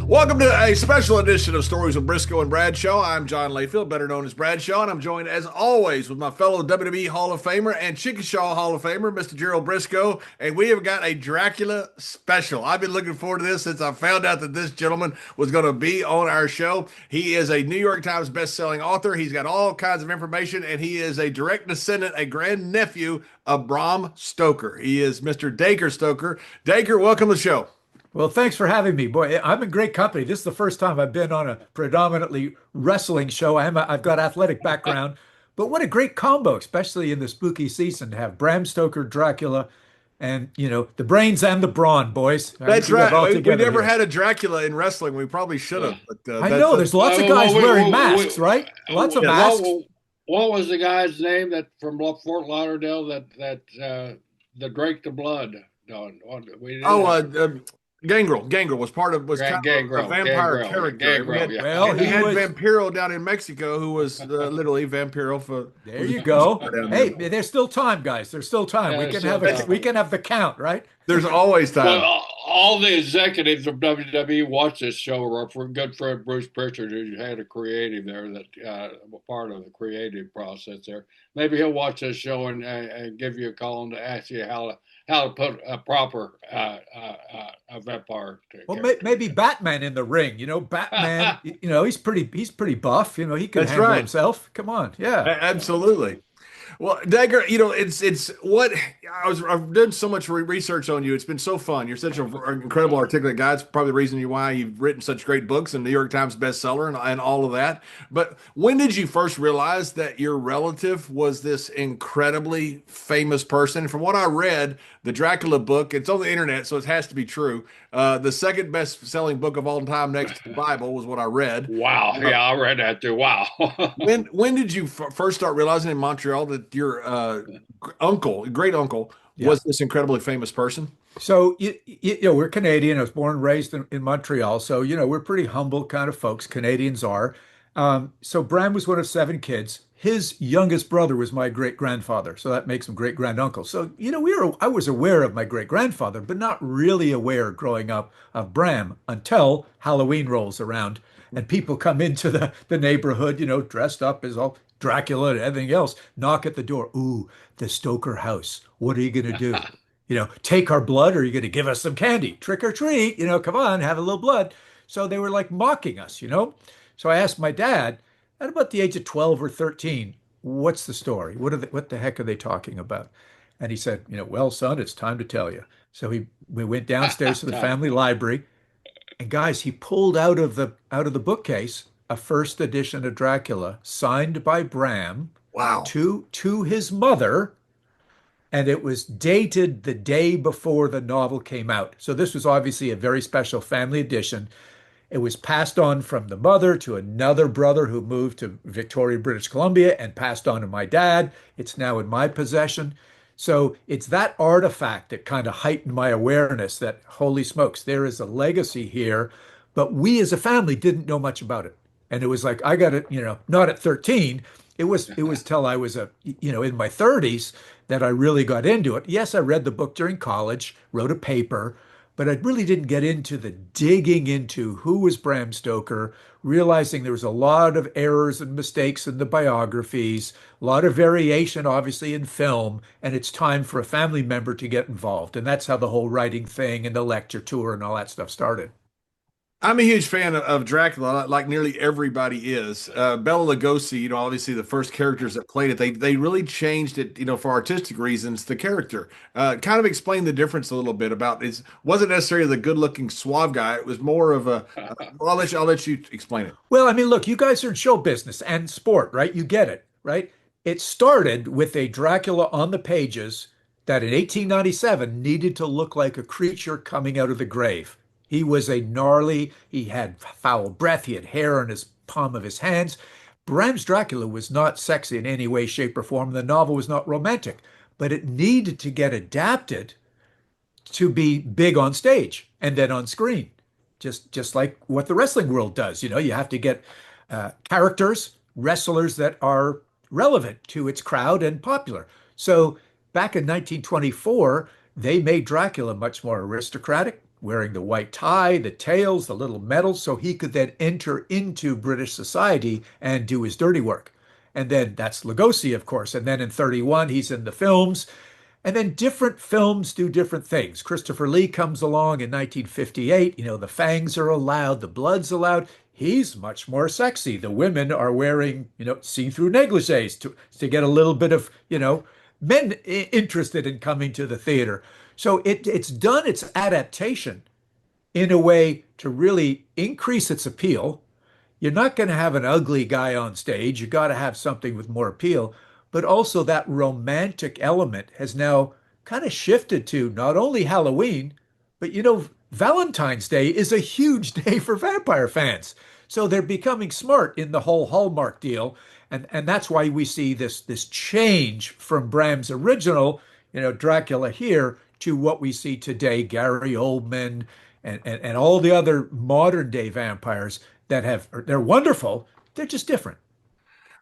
Welcome to a special edition of Stories of Brisco and Bradshaw. I'm John Layfield, better known as Bradshaw, and I'm joined as always with my fellow WWE Hall of Famer and Chickasha Hall of Famer, Mr. Gerald Brisco, and we have got a Dracula special. I've been looking forward to this since I found out that this gentleman was going to be on our show. He is a New York Times best-selling author. He's got all kinds of information, and he is a direct descendant, a grandnephew of Bram Stoker. He is Mr. Dacre Stoker. Dacre, welcome to the show. Well, thanks for having me. Boy, I'm in great company. This is the first time I've been on a predominantly wrestling show. I've got athletic background, but what a great combo, especially in the spooky season, to have Bram Stoker, Dracula, and the brains and the brawn, boys. That's We got it all right. We together never here. had a Dracula in wrestling. We probably should have, but I know there's lots of guys wearing masks, right? Lots of masks. What was the guy's name that from Fort Lauderdale that drank the blood? Don, Gangrel was part of was kind of a vampire character. We had Vampiro down in Mexico, who was literally Vampiro for. There you go. Hey, there's still time, guys. There's still time. Yeah, We can have the count, right? There's always time. Well, all the executives of WWE watch this show. Our good friend Bruce Pritchard, who had a creative there, that part of the creative process there. Maybe he'll watch this show and give you a call and ask you how to put a proper a vampire. Well, maybe Batman in the ring. Batman. He's pretty buff. He can That's handle right. himself. Come on, yeah. Absolutely. Well, Dagger, it's what I've done so much research on you. It's been so fun. You're such an incredible, articulate guy. It's probably the reason why you've written such great books and New York Times bestseller and all of that. But when did you first realize that your relative was this incredibly famous person? From what I read, the Dracula book, it's on the internet, so it has to be true. The second best-selling book of all time, next to the Bible, was what I read. Wow, yeah, I read that too. Wow. When did you first start realizing in Montreal that your great uncle, was this incredibly famous person? So we're Canadian. I was born and raised in Montreal, so we're pretty humble kind of folks. Canadians are. So Bram was one of 7 kids. His youngest brother was my great grandfather, so that makes him great granduncle. So I was aware of my great grandfather, but not really aware growing up of Bram until Halloween rolls around and people come into the neighborhood, dressed up as all Dracula and everything else, knock at the door. Ooh, the Stoker house. What are you going to do? Take our blood, or are you going to give us some candy? Trick or treat, come on, have a little blood. So they were like mocking us. So I asked my dad at about the age of 12 or 13, what's the story? What the heck are they talking about? And he said, well, son, it's time to tell you. So we went downstairs to the family library, and guys, he pulled out of the bookcase a first edition of Dracula signed by Bram. Wow. To his mother, and it was dated the day before the novel came out. So this was obviously a very special family edition. It was passed on from the mother to another brother who moved to Victoria, British Columbia, and passed on to my dad. It's now in my possession. So it's that artifact that kind of heightened my awareness that, holy smokes, there is a legacy here. But we as a family didn't know much about it. And it was like, I got it, not at 13. It was till I was in my 30s that I really got into it. Yes, I read the book during college, wrote a paper, but I really didn't get into the digging into who was Bram Stoker, realizing there was a lot of errors and mistakes in the biographies, a lot of variation, obviously, in film, and it's time for a family member to get involved. And that's how the whole writing thing and the lecture tour and all that stuff started. I'm a huge fan of Dracula, like nearly everybody is. Bela Lugosi, obviously the first characters that played it, they really changed it, for artistic reasons, the character. Kind of explain the difference a little bit about it. Wasn't necessarily the good-looking suave guy. It was more of well, I'll let you explain it. Well, I mean, look, you guys are in show business and sport, right? You get it, right? It started with a Dracula on the pages that in 1897 needed to look like a creature coming out of the grave. He was he had foul breath, he had hair on his palm of his hands. Bram's Dracula was not sexy in any way, shape, or form. The novel was not romantic, but it needed to get adapted to be big on stage and then on screen, just like what the wrestling world does. You have to get characters, wrestlers that are relevant to its crowd and popular. So back in 1924, they made Dracula much more aristocratic, wearing the white tie, the tails, the little medals, so he could then enter into British society and do his dirty work. And then that's Lugosi, of course. And then in 31, he's in the films. And then different films do different things. Christopher Lee comes along in 1958. The fangs are allowed, the blood's allowed. He's much more sexy. The women are wearing, see-through negligees to get a little bit of, men interested in coming to the theater. So it's done its adaptation in a way to really increase its appeal. You're not going to have an ugly guy on stage. You got to have something with more appeal. But also that romantic element has now kind of shifted to not only Halloween, but Valentine's Day is a huge day for vampire fans. So they're becoming smart in the whole Hallmark deal. And that's why we see this change from Bram's original, Dracula here to what we see today, Gary Oldman and all the other modern day vampires they're wonderful. They're just different.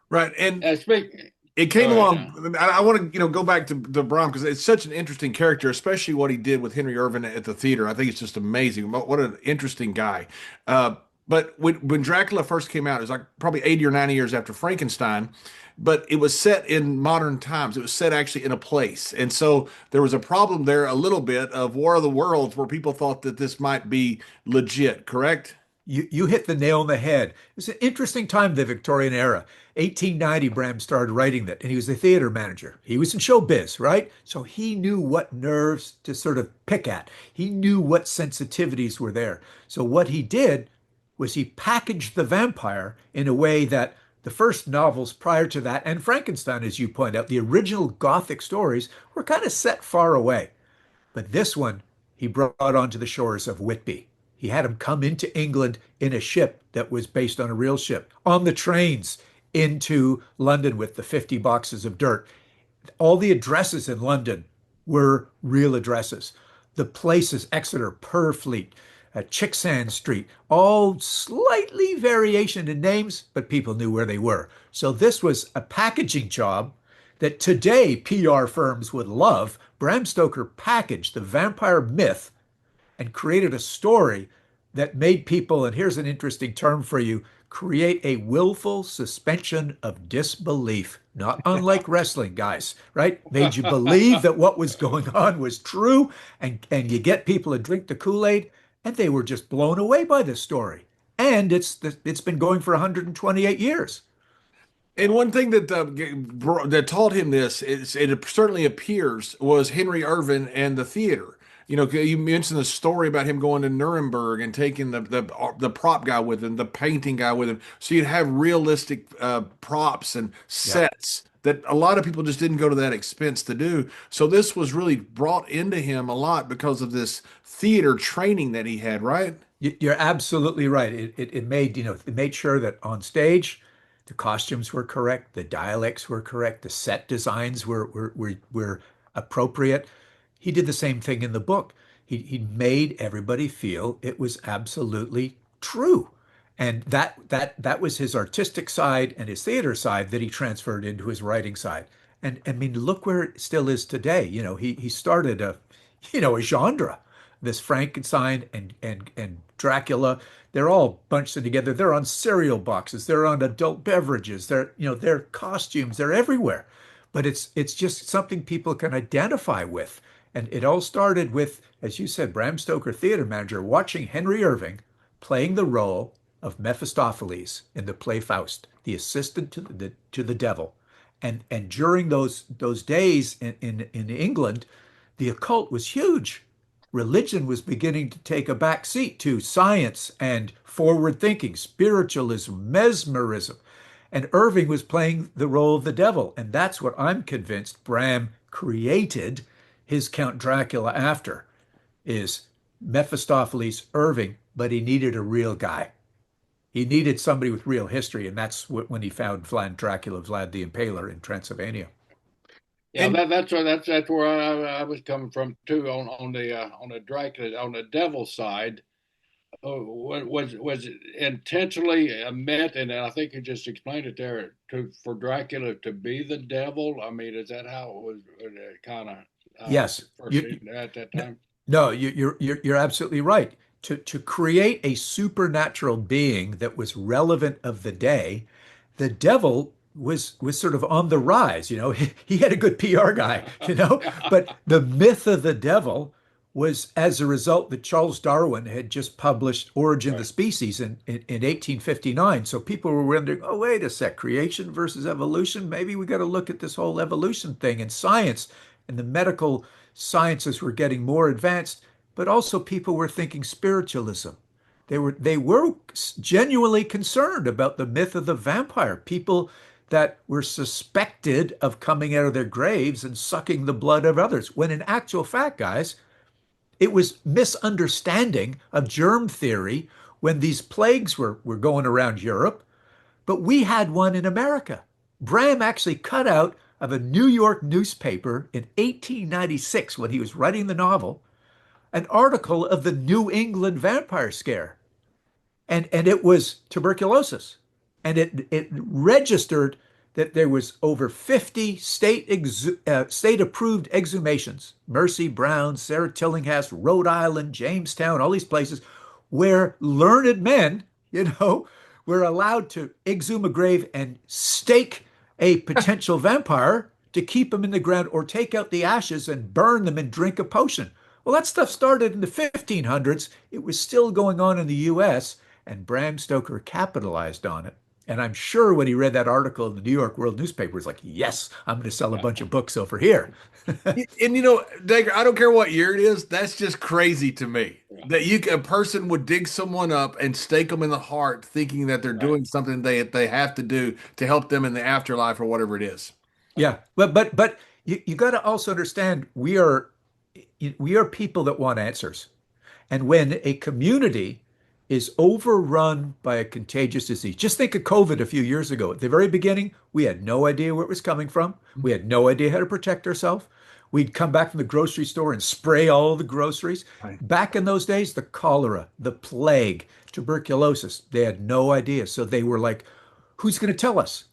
Right. And Speak. it came All right. along. I want to, go back to Bram because it's such an interesting character, especially what he did with Henry Irving at the theater. I think it's just amazing. What an interesting guy. But when Dracula first came out, it was like probably 80 or 90 years after Frankenstein, but it was set in modern times. It was set actually in a place. And so there was a problem there a little bit of War of the Worlds where people thought that this might be legit, correct? You hit the nail on the head. It was an interesting time, the Victorian era. 1890, Bram started writing that, and he was the theater manager. He was in showbiz, right? So he knew what nerves to sort of pick at. He knew what sensitivities were there. So what he did was he packaged the vampire in a way that the first novels prior to that, and Frankenstein, as you point out, the original Gothic stories were kind of set far away. But this one, he brought onto the shores of Whitby. He had him come into England in a ship that was based on a real ship, on the trains into London with the 50 boxes of dirt. All the addresses in London were real addresses. The places, Exeter, Purfleet, Chicksand Street, all slightly variation in names, but people knew where they were. So this was a packaging job that today PR firms would love. Bram Stoker packaged the vampire myth and created a story that made people, and here's an interesting term for you, create a willful suspension of disbelief, not unlike wrestling, guys, right? Made you believe that what was going on was true, and you get people to drink the Kool-Aid, and they were just blown away by this story. And it's been going for 128 years. And one thing that taught him this, it certainly appears, was Henry Irving and the theater. You mentioned the story about him going to Nuremberg and taking the prop guy with him, the painting guy with him. So you'd have realistic props and Yeah. sets that a lot of people just didn't go to that expense to do. So this was really brought into him a lot because of this theater training that he had, right? You're absolutely right. It made, it made sure that on stage, the costumes were correct, the dialects were correct, the set designs were appropriate. He did the same thing in the book. He made everybody feel it was absolutely true. And that was his artistic side and his theater side that he transferred into his writing side. And I mean, look where it still is today. He started a genre. This Frankenstein and Dracula, they're all bunched together. They're on cereal boxes, they're on adult beverages, they're costumes, they're everywhere. But it's just something people can identify with. And it all started with, as you said, Bram Stoker, theater manager, watching Henry Irving playing the role of Mephistopheles in the play Faust, the assistant to the devil. And during those days in England, the occult was huge. Religion was beginning to take a back seat to science and forward thinking, spiritualism, mesmerism. And Irving was playing the role of the devil. And that's what I'm convinced Bram created his Count Dracula after, is Mephistopheles Irving, but he needed a real guy. He needed somebody with real history, and that's when he found Vlad Dracula, Vlad the Impaler in Transylvania. Yeah, And that's where I was coming from too. On the Dracula, on the devil side, was it intentionally meant, and I think you just explained it there, for Dracula to be the devil. I mean, is that how it was kind of Yes, first at that time? No, you're absolutely right. To create a supernatural being that was relevant of the day, the devil was sort of on the rise. He had a good PR guy, but the myth of the devil was as a result that Charles Darwin had just published Origin of the Right. Species in 1859. So people were wondering, oh, wait a sec, creation versus evolution. Maybe we got to look at this whole evolution thing. And science and the medical sciences were getting more advanced, but also people were thinking spiritualism. They were genuinely concerned about the myth of the vampire, people that were suspected of coming out of their graves and sucking the blood of others. When in actual fact, guys, it was misunderstanding of germ theory when these plagues were going around Europe, but we had one in America. Bram actually cut out of a New York newspaper in 1896 when he was writing the novel an article of the New England vampire scare. And it was tuberculosis. And it registered that there was over 50 state approved exhumations, Mercy, Brown, Sarah Tillinghast, Rhode Island, Jamestown, all these places where learned men, were allowed to exhume a grave and stake a potential vampire to keep him in the ground or take out the ashes and burn them and drink a potion. Well, that stuff started in the 1500s. It was still going on in the US, and Bram Stoker capitalized on it. And I'm sure when he read that article in the New York World newspaper, he's like, yes, I'm going to sell a bunch of books over here. And Dacre, I don't care what year it is. That's just crazy to me Yeah. that a person would dig someone up and stake them in the heart, thinking that they're Right. doing something they have to do to help them in the afterlife or whatever it is. Yeah, but you got to also understand we are people that want answers. And when a community is overrun by a contagious disease, just think of COVID a few years ago. At the very beginning, we had no idea where it was coming from. We had no idea how to protect ourselves. We'd come back from the grocery store and spray all the groceries. Right. Back in those days, the cholera, the plague, tuberculosis, they had no idea. So they were like, who's going to tell us?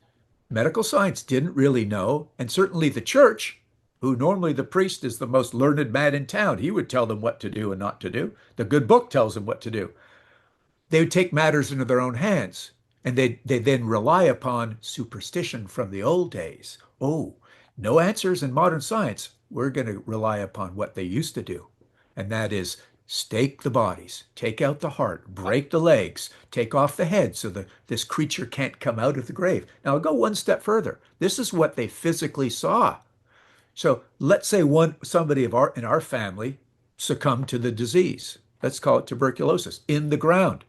Medical science didn't really know. And certainly the church, who normally the priest is the most learned man in town, he would tell them what to do and not to do. The good book tells them what to do. They would take matters into their own hands, and they then rely upon superstition from the old days. Oh, no answers in modern science. We're going to rely upon what they used to do, and that is stake the bodies, take out the heart, break the legs, take off the head so that this creature can't come out of the grave. Now, I'll go one step further. This is what they physically saw. So let's say somebody in our family succumbed to the disease. Let's call it tuberculosis in the ground,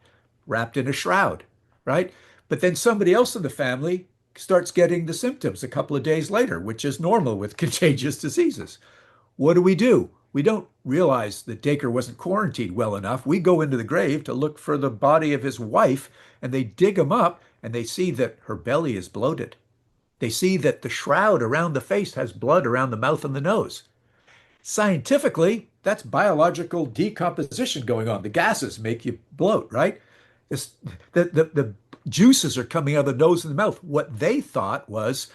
wrapped in a shroud, right? But then somebody else in the family starts getting the symptoms a couple of days later, which is normal with contagious diseases. What do? We don't realize that Daker wasn't quarantined well enough. We go into the grave to look for the body of his wife, and they dig him up, and they see that her belly is bloated. They see that the shroud around the face has blood around the mouth and the nose. Scientifically, that's biological decomposition going on. The gases make you bloat, right? This, the juices are coming out of the nose and the mouth. What they thought was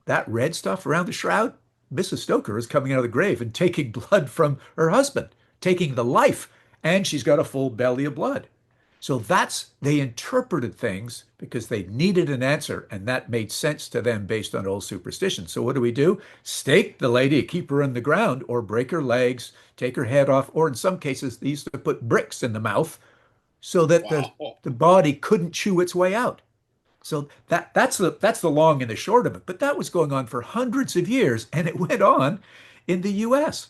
that red stuff around the shroud, Mrs. Stoker is coming out of the grave and taking blood from her husband, taking the life, and she's got a full belly of blood. So they interpreted things because they needed an answer, and that made sense to them based on old superstition. So what do? Stake the lady, keep her in the ground, or break her legs, take her head off, or in some cases, they used to put bricks in the mouth so that the, Wow. the body couldn't chew its way out. So that's the long and the short of it. But that was going on for hundreds of years, and it went on in the U.S.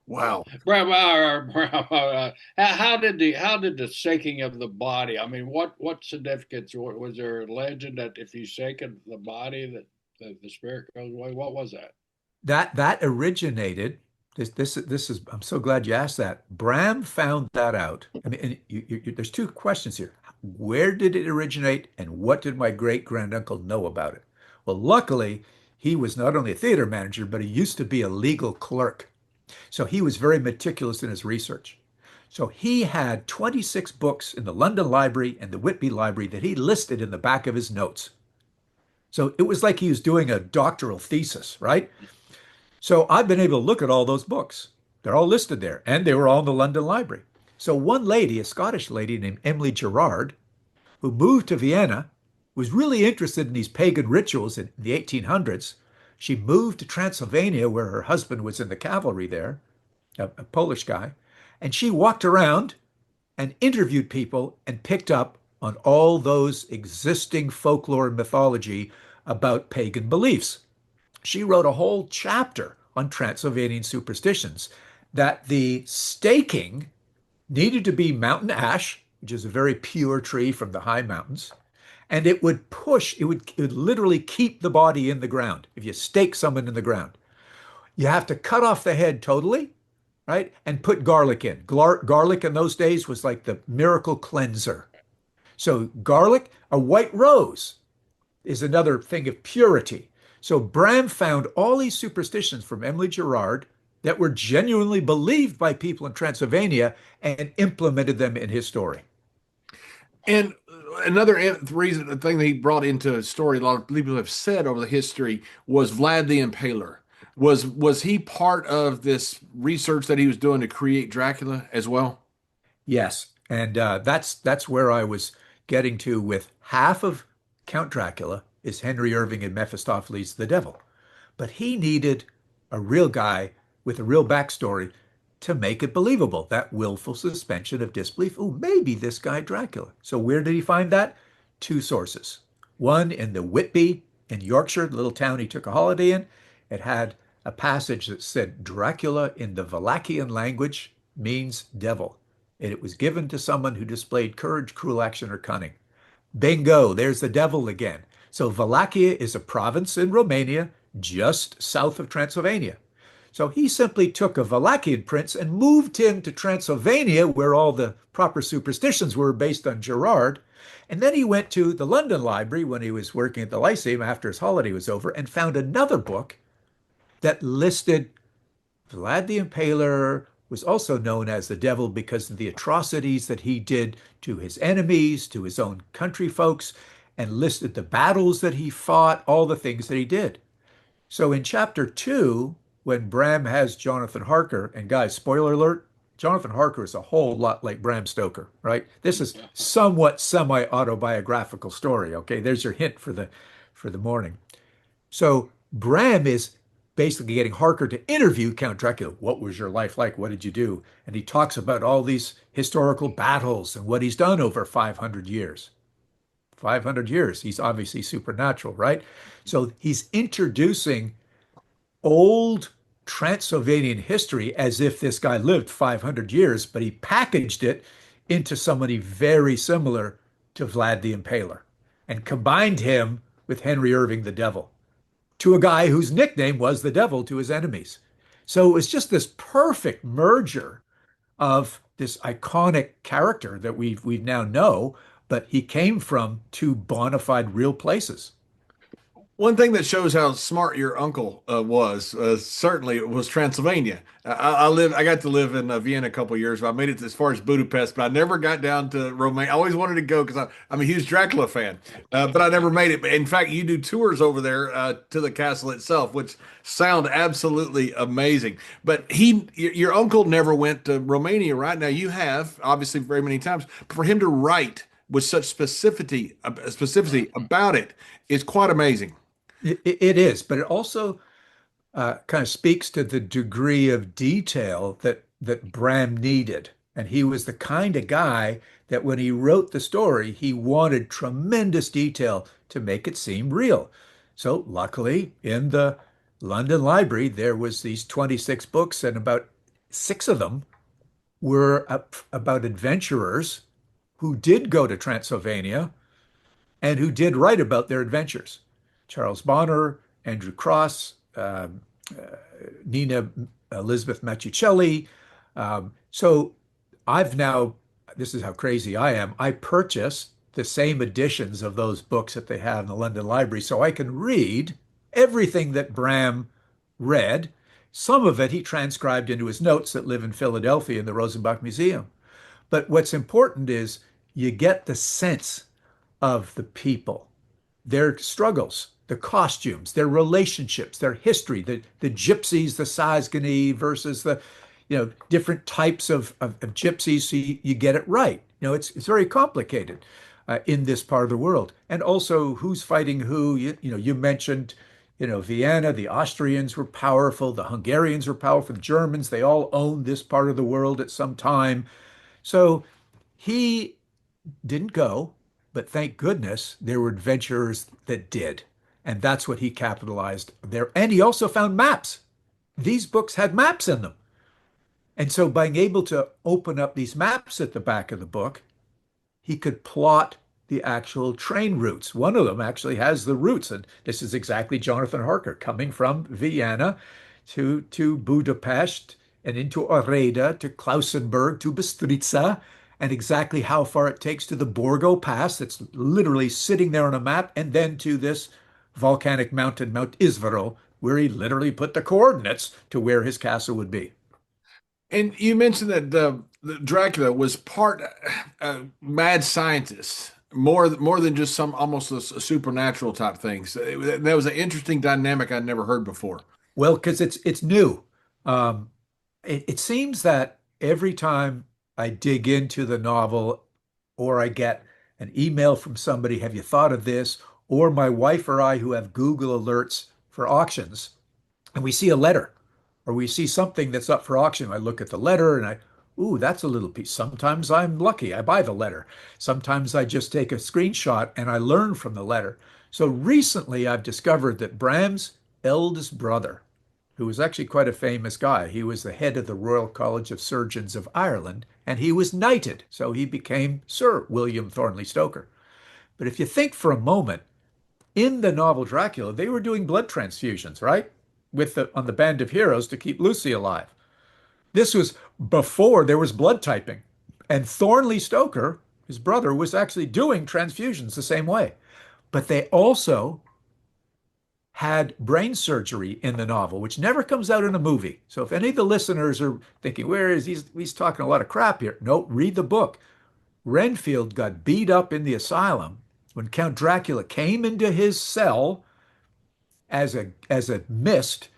Wow. Bram, how did the shaking of the body? I mean, what significance was there? A legend that if you shake the body, that the spirit goes away? What was that? That originated. This is. I'm so glad you asked that. Bram found that out. I mean, and there's two questions here. Where did it originate, and what did my great granduncle know about it? Well, luckily, he was not only a theater manager, but he used to be a legal clerk. So he was very meticulous in his research. So he had 26 books in the London Library and the Whitby Library that he listed in the back of his notes. So it was like he was doing a doctoral thesis, right? So I've been able to look at all those books. They're all listed there, and they were all in the London Library. So one lady, a Scottish lady named Emily Gerard, who moved to Vienna, was really interested in these pagan rituals in the 1800s. She moved to Transylvania, where her husband was in the cavalry there, a Polish guy, and she walked around and interviewed people and picked up on all those existing folklore and mythology about pagan beliefs. She wrote a whole chapter on Transylvanian superstitions that the staking needed to be mountain ash, which is a very pure tree from the high mountains, and it would literally keep the body in the ground if you stake someone in the ground. You have to cut off the head totally, right? And put garlic in. Garlic in those days was like the miracle cleanser. So garlic, a white rose is another thing of purity. So Bram found all these superstitions from Emily Gerard that were genuinely believed by people in Transylvania and implemented them in his story. And another reason, the thing that he brought into his story, a lot of people have said over the history, was Vlad the Impaler. Was he part of this research that he was doing to create Dracula as well? Yes, and that's where I was getting to with half of Count Dracula is Henry Irving and Mephistopheles the devil. But he needed a real guy with a real backstory to make it believable, that willful suspension of disbelief. Oh, maybe this guy Dracula. So where did he find that? Two sources. One in the Whitby in Yorkshire, the little town he took a holiday in. It had a passage that said Dracula in the Wallachian language means devil. And it was given to someone who displayed courage, cruel action, or cunning. Bingo, there's the devil again. So Wallachia is a province in Romania, just south of Transylvania. So he simply took a Wallachian prince and moved him to Transylvania, where all the proper superstitions were based on Gerard. And then he went to the London Library when he was working at the Lyceum after his holiday was over and found another book that listed Vlad the Impaler was also known as the devil because of the atrocities that he did to his enemies, to his own country folks, and listed the battles that he fought, all the things that he did. So in chapter 2, when Bram has Jonathan Harker, and guys, spoiler alert, Jonathan Harker is a whole lot like Bram Stoker, right? This is somewhat semi-autobiographical story, okay? There's your hint for the morning. So Bram is basically getting Harker to interview Count Dracula. What was your life like? What did you do? And he talks about all these historical battles and what he's done over 500 years. 500 years. He's obviously supernatural, right? So he's introducing old Transylvanian history as if this guy lived 500 years, but he packaged it into somebody very similar to Vlad the Impaler and combined him with Henry Irving the Devil, to a guy whose nickname was the devil to his enemies. So it was just this perfect merger of this iconic character that we now know, but he came from two bona fide real places. One thing that shows how smart your uncle was certainly it was Transylvania. I got to live in Vienna a couple of years. I made it as far as Budapest, but I never got down to Romania. I always wanted to go because I'm a huge Dracula fan, but I never made it. In fact, you do tours over there to the castle itself, which sound absolutely amazing. But your uncle never went to Romania, right? Now you have obviously very many times. But for him to write with such specificity about it is quite amazing. It is, but it also kind of speaks to the degree of detail that Bram needed. And he was the kind of guy that when he wrote the story, he wanted tremendous detail to make it seem real. So luckily, in the London Library, there was these 26 books, and about 6 of them were about adventurers who did go to Transylvania and who did write about their adventures. Charles Bonner, Andrew Cross, Nina Elizabeth Matticelli. So I've now, this is how crazy I am, I purchased the same editions of those books that they have in the London Library so I can read everything that Bram read. Some of it he transcribed into his notes that live in Philadelphia in the Rosenbach Museum. But what's important is you get the sense of the people, their struggles, the costumes, their relationships, their history, the gypsies, the Sasgani versus different types of gypsies so you get it right. It's very complicated in this part of the world. And also who's fighting who. You mentioned, Vienna, the Austrians were powerful, the Hungarians were powerful, the Germans, they all owned this part of the world at some time. So he didn't go, but thank goodness there were adventurers that did. And that's what he capitalized there. And he also found maps. These books had maps in them. And so, being able to open up these maps at the back of the book, he could plot the actual train routes. One of them actually has the routes, and this is exactly Jonathan Harker coming from Vienna to Budapest and into Oreda to Klausenburg to Bystrica, and exactly how far it takes to the Borgo Pass that's literally sitting there on a map, and then to this volcanic mountain, Mount Isvaro, where he literally put the coordinates to where his castle would be. And you mentioned that the Dracula was part mad scientist, more than just some almost a supernatural type things. That was an interesting dynamic I'd never heard before. Well, because it's new. It seems that every time I dig into the novel or I get an email from somebody, have you thought of this? Or my wife or I who have Google alerts for auctions, and we see a letter or we see something that's up for auction. I look at the letter and ooh, that's a little piece. Sometimes I'm lucky. I buy the letter. Sometimes I just take a screenshot and I learn from the letter. So recently I've discovered that Bram's eldest brother, who was actually quite a famous guy, he was the head of the Royal College of Surgeons of Ireland, and he was knighted. So he became Sir William Thornley Stoker. But if you think for a moment, in the novel Dracula, they were doing blood transfusions, right? On the Band of Heroes to keep Lucy alive. This was before there was blood typing. And Thornley Stoker, his brother, was actually doing transfusions the same way. But they also had brain surgery in the novel, which never comes out in a movie. So if any of the listeners are thinking, where is he's talking a lot of crap here? No, read the book. Renfield got beat up in the asylum when Count Dracula came into his cell as a mist.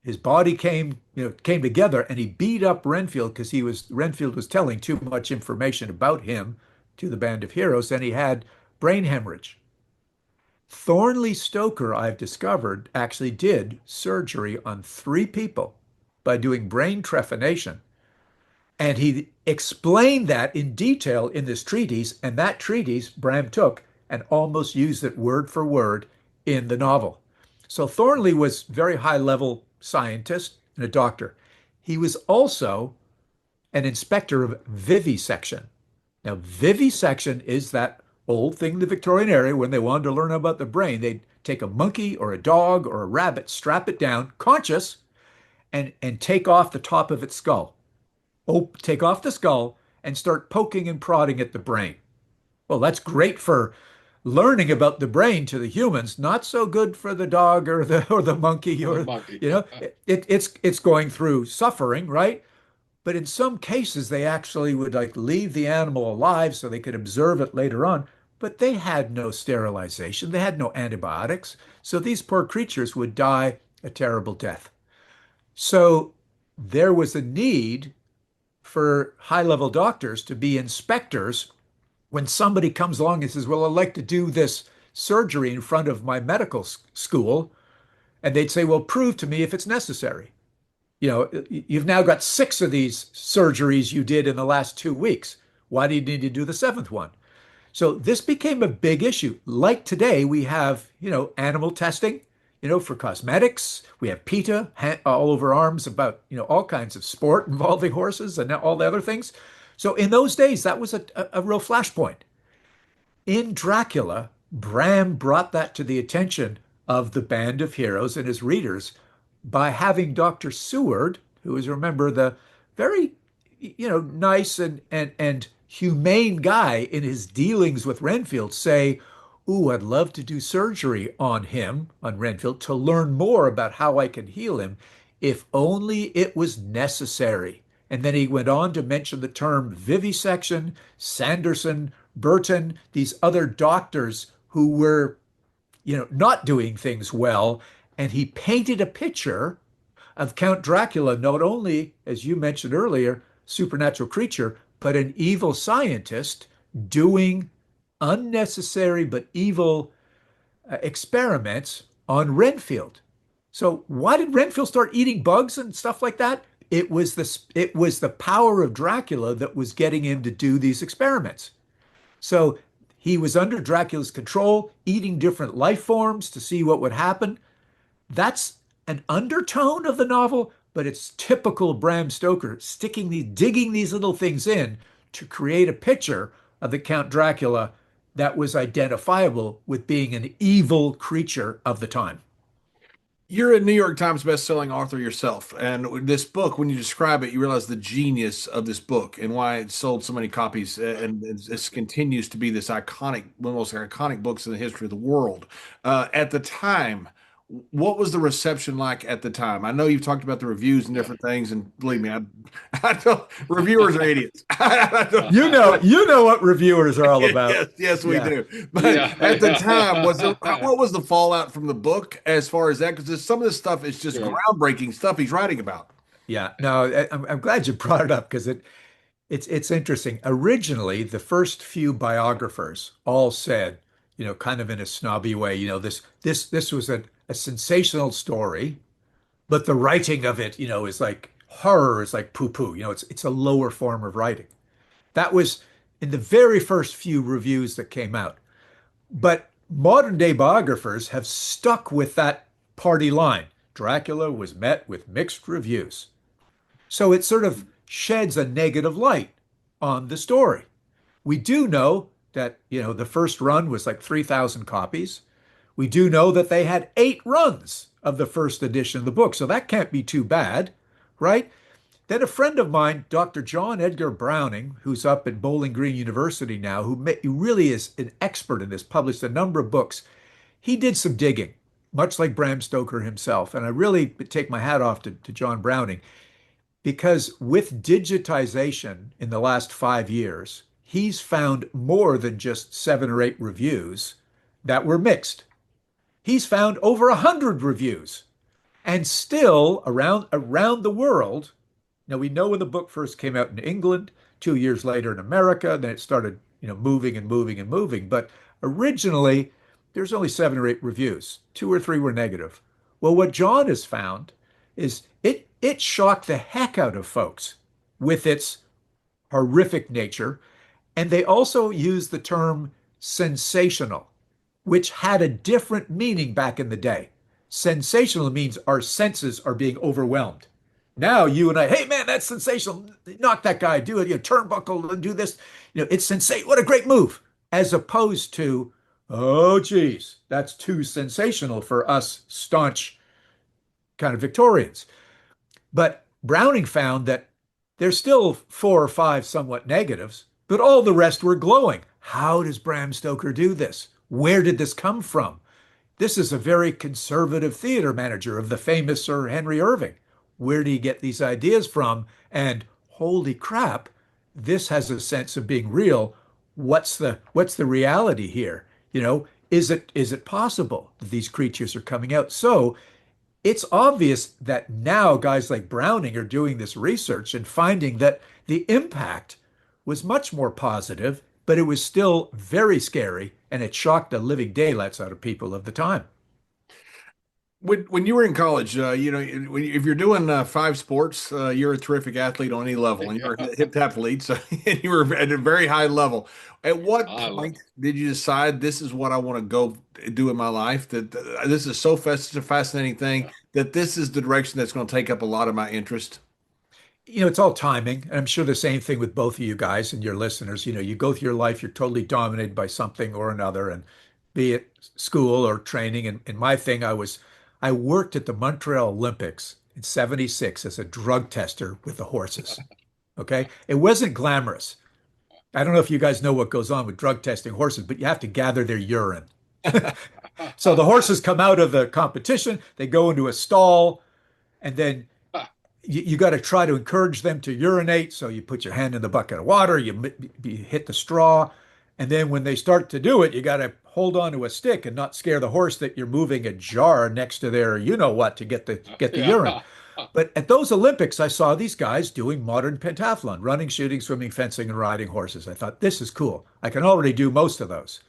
His body came together, and he beat up Renfield because Renfield was telling too much information about him to the Band of Heroes, and he had brain hemorrhage. Thornley Stoker, I've discovered, actually did surgery on 3 people by doing brain trephination. And he explained that in detail in this treatise, and that treatise Bram took and almost used it word for word in the novel. So Thornley was very high level scientist and a doctor. He was also an inspector of vivisection. Now, vivisection is that old thing in the Victorian era when they wanted to learn about the brain. They'd take a monkey or a dog or a rabbit, strap it down, conscious, and take off the top of its skull. Take off the skull and start poking and prodding at the brain. Well, that's great for learning about the brain to the humans, not so good for the dog or the monkey The or monkey. it's going through suffering, right? But in some cases, they actually would like leave the animal alive so they could observe it later on. But they had no sterilization, they had no antibiotics, so these poor creatures would die a terrible death. So there was a need for high-level doctors to be inspectors when somebody comes along and says, well, I'd like to do this surgery in front of my medical school. And they'd say, well, prove to me if it's necessary. You've now got 6 of these surgeries you did in the last 2 weeks. Why do you need to do the 7th one? So this became a big issue. Like today, we have, animal testing, for cosmetics. We have PETA all over arms about, all kinds of sport involving horses and all the other things. So in those days, that was a real flashpoint. In Dracula, Bram brought that to the attention of the Band of Heroes and his readers by having Dr. Seward, who is, remember, the very, nice and humane guy in his dealings with Renfield, say, ooh, I'd love to do surgery on him, on Renfield, to learn more about how I can heal him, if only it was necessary. And then he went on to mention the term vivisection, Sanderson, Burton, these other doctors who were, not doing things well. And he painted a picture of Count Dracula, not only, as you mentioned earlier, supernatural creature, but an evil scientist doing unnecessary but evil experiments on Renfield. So why did Renfield start eating bugs and stuff like that? It was the power of Dracula that was getting him to do these experiments. So he was under Dracula's control, eating different life forms to see what would happen. That's an undertone of the novel, but it's typical Bram Stoker digging these little things in to create a picture of the Count Dracula that was identifiable with being an evil creature of the time. You're a New York Times best-selling author yourself, and this book, when you describe it, you realize the genius of this book and why it sold so many copies, and this continues to be this iconic, one of the most iconic books in the history of the world. At the time, what was the reception like at the time? I know you've talked about the reviews and different things, and believe me, I don't, reviewers are idiots. I don't- You know what reviewers are all about. Yes, yes, we Yeah. do. But Yeah. at the time, what was the fallout from the book as far as that? Because some of this stuff is just Yeah. groundbreaking stuff he's writing about. Yeah, no, I'm glad you brought it up because it's interesting. Originally, the first few biographers all said, kind of in a snobby way, this was a sensational story, but the writing of it, is like horror, is like poo-poo. It's a lower form of writing. That was in the very first few reviews that came out. But modern day biographers have stuck with that party line. Dracula was met with mixed reviews. So it sort of sheds a negative light on the story. We do know that, the first run was like 3,000 copies. We do know that they had 8 runs of the first edition of the book. So that can't be too bad, right? Then a friend of mine, Dr. John Edgar Browning, who's up at Bowling Green University now, who really is an expert in this, published a number of books. He did some digging, much like Bram Stoker himself. And I really take my hat off to John Browning, because with digitization in the last 5 years, he's found more than just 7 or 8 reviews that were mixed. He's found over 100 reviews, and still around the world. Now, we know when the book first came out in England, 2 years later in America, then it started, moving and moving and moving. But originally, there's only 7 or 8 reviews. 2 or 3 were negative. Well, what John has found is it shocked the heck out of folks with its horrific nature. And they also used the term sensational, which had a different meaning back in the day. Sensational means our senses are being overwhelmed. Now you and I, hey man, that's sensational. Knock that guy, do it, turnbuckle and do this. It's sensational. What a great move. As opposed to, oh geez, that's too sensational for us staunch kind of Victorians. But Browning found that there's still 4 or 5 somewhat negatives, but all the rest were glowing. How does Bram Stoker do this? Where did this come from? This is a very conservative theater manager of the famous Sir Henry Irving. Where do you get these ideas from? And holy crap, this has a sense of being real. What's the reality here? Is it possible that these creatures are coming out? So it's obvious that now guys like Browning are doing this research and finding that the impact was much more positive, but it was still very scary, and it shocked the living daylights out of people of the time. When you were in college, if you're doing 5 sports, you're a terrific athlete on any level, and you're a hip athlete, so and you were at a very high level. At what point did you decide this is what I want to go do in my life? That this is such a fascinating thing that this is the direction that's going to take up a lot of my interest. It's all timing. And I'm sure the same thing with both of you guys and your listeners. You go through your life, you're totally dominated by something or another, and be it school or training. And my thing, I worked at the Montreal Olympics in '76 as a drug tester with the horses. Okay. It wasn't glamorous. I don't know if you guys know what goes on with drug testing horses, but you have to gather their urine. So the horses come out of the competition, they go into a stall, and then you got to try to encourage them to urinate. So you put your hand in the bucket of water, you hit the straw, and then when they start to do it, you got to hold on to a stick and not scare the horse that you're moving a jar next to their, to get the urine. But at those Olympics, I saw these guys doing modern pentathlon, running, shooting, swimming, fencing, and riding horses. I thought, this is cool. I can already do most of those.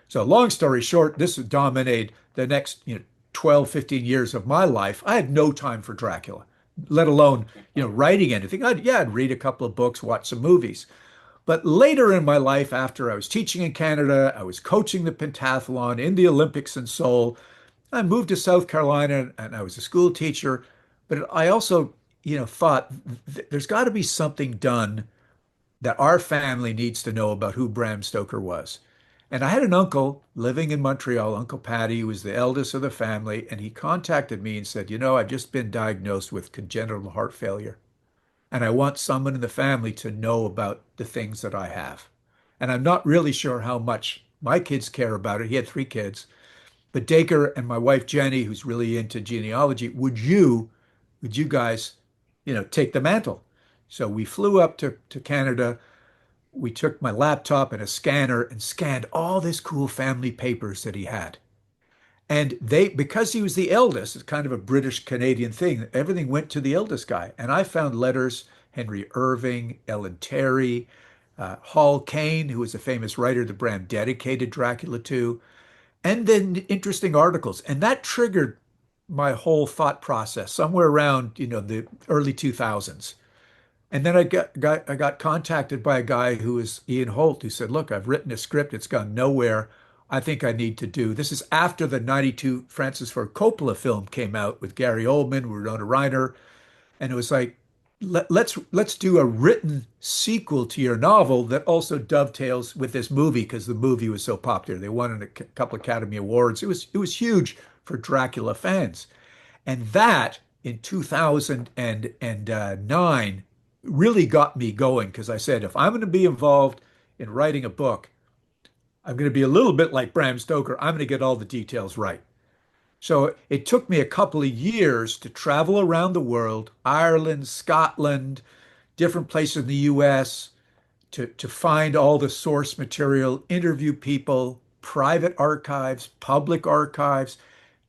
So long story short, this would dominate the next, 12, 15 years of my life. I had no time for Dracula, let alone, writing anything. I'd read a couple of books, watch some movies. But later in my life, after I was teaching in Canada, I was coaching the pentathlon in the Olympics in Seoul. I moved to South Carolina and I was a school teacher. But I also, thought there's got to be something done that our family needs to know about who Bram Stoker was. And I had an uncle living in Montreal, Uncle Patty, who was the eldest of the family, and he contacted me and said, I've just been diagnosed with congenital heart failure, and I want someone in the family to know about the things that I have. And I'm not really sure how much my kids care about it. He had three kids, but Daker and my wife Jenny, who's really into genealogy, would you guys, take the mantle? So we flew up to Canada. We took my laptop and a scanner and scanned all this cool family papers that he had. And because he was the eldest, it's kind of a British Canadian thing. Everything went to the eldest guy. And I found letters, Henry Irving, Ellen Terry, Hall Caine, who was a famous writer that Bram dedicated Dracula to, and then interesting articles. And that triggered my whole thought process somewhere around, the early 2000s. And then I got contacted by a guy who was Ian Holt, who said, "Look, I've written a script. It's gone nowhere. I think I need to do." This is after the '92 Francis Ford Coppola film came out with Gary Oldman, Winona Ryder, and it was like, let's do a written sequel to your novel that also dovetails with this movie because the movie was so popular. They won a couple Academy Awards. It was huge for Dracula fans, and that in 2009 really got me going because I said, if I'm going to be involved in writing a book, I'm going to be a little bit like Bram Stoker. I'm going to get all the details right. So it took me a couple of years to travel around the world, Ireland, Scotland, different places in the US, to find all the source material, interview people, private archives, public archives,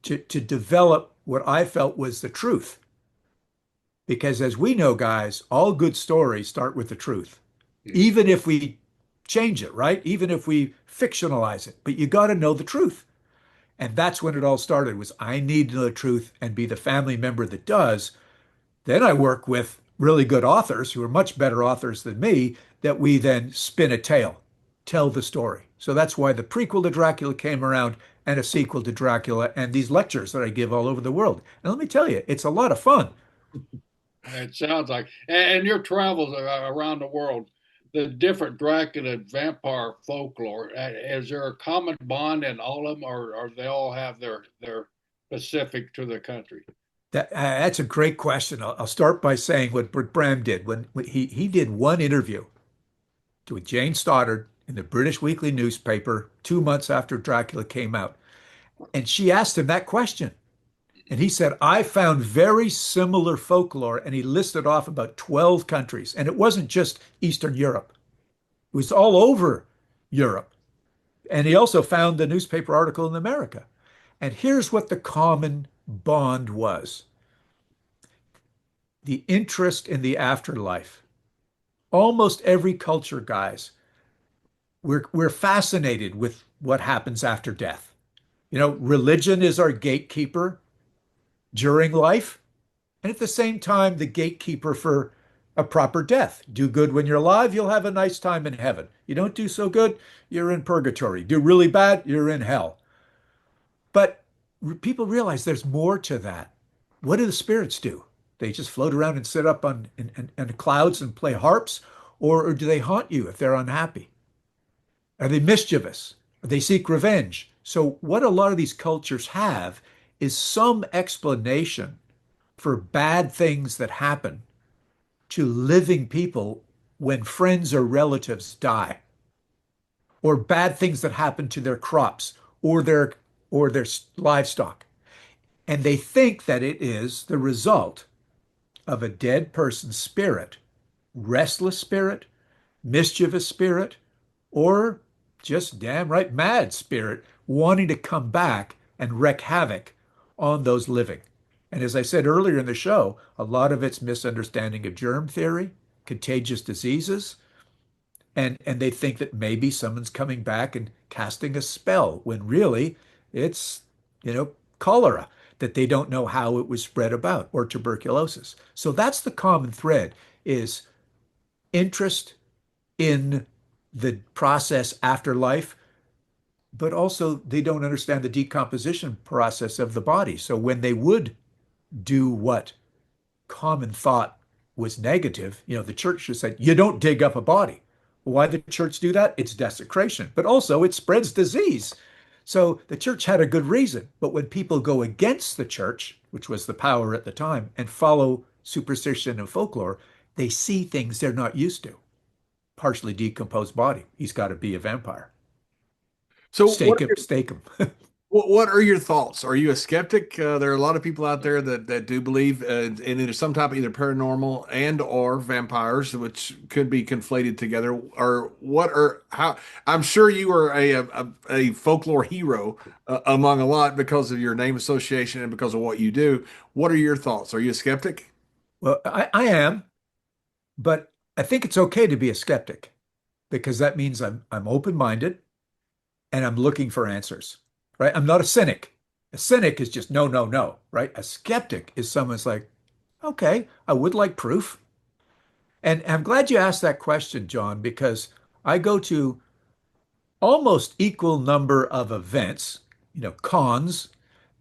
to develop what I felt was the truth. Because as we know, guys, all good stories start with the truth, even if we change it, right? Even if we fictionalize it, but you got to know the truth. And that's when it all started was I need to know the truth and be the family member that does. Then I work with really good authors who are much better authors than me that we then spin a tale, tell the story. So that's why the prequel to Dracula came around and a sequel to Dracula and these lectures that I give all over the world. And let me tell you, it's a lot of fun. It sounds like, and your travels around the world, the different Dracula and vampire folklore. Is there a common bond in all of them, or they all have their specific to the country? That's a great question. I'll start by saying what Bram did when he did one interview with Jane Stoddard in the British Weekly newspaper 2 months after Dracula came out. And she asked him that question. And he said, I found very similar folklore. And he listed off about 12 countries. And it wasn't just Eastern Europe, it was all over Europe. And he also found the newspaper article in America. And here's what the common bond was: the interest in the afterlife. Almost every culture, guys, we're fascinated with what happens after death. Religion is our gatekeeper during life, and at the same time, the gatekeeper for a proper death. Do good when you're alive, you'll have a nice time in heaven. You don't do so good, you're in purgatory. Do really bad, you're in hell. But people realize there's more to that. What do the spirits do? They just float around and sit up in clouds and play harps, or do they haunt you if they're unhappy? Are they mischievous? They seek revenge. So what a lot of these cultures have is some explanation for bad things that happen to living people when friends or relatives die, or bad things that happen to their crops or their livestock. And they think that it is the result of a dead person's spirit, restless spirit, mischievous spirit, or just damn right mad spirit wanting to come back and wreak havoc on those living. And as I said earlier in the show, a lot of it's misunderstanding of germ theory, contagious diseases, and they think that maybe someone's coming back and casting a spell when really it's, cholera that they don't know how it was spread about, or tuberculosis. So that's the common thread, is interest in the process after life, but also they don't understand the decomposition process of the body. So when they would do what common thought was negative, the church just said, you don't dig up a body. Why the church do that? It's desecration, but also it spreads disease. So the church had a good reason. But when people go against the church, which was the power at the time, and follow superstition and folklore, they see things they're not used to. Partially decomposed body. He's got to be a vampire. So, Stake him, stake him. what are your thoughts? Are you a skeptic? There are a lot of people out there that do believe in either some type of either paranormal and or vampires, which could be conflated together. Or what are how? I'm sure you are a folklore hero among a lot because of your name association and because of what you do. What are your thoughts? Are you a skeptic? Well, I am, but I think it's okay to be a skeptic because that means I'm open-minded and I'm looking for answers, right? I'm not a cynic. A cynic is just no, no, no, right? A skeptic is someone's like, okay, I would like proof. And I'm glad you asked that question, John, because I go to almost equal number of events, cons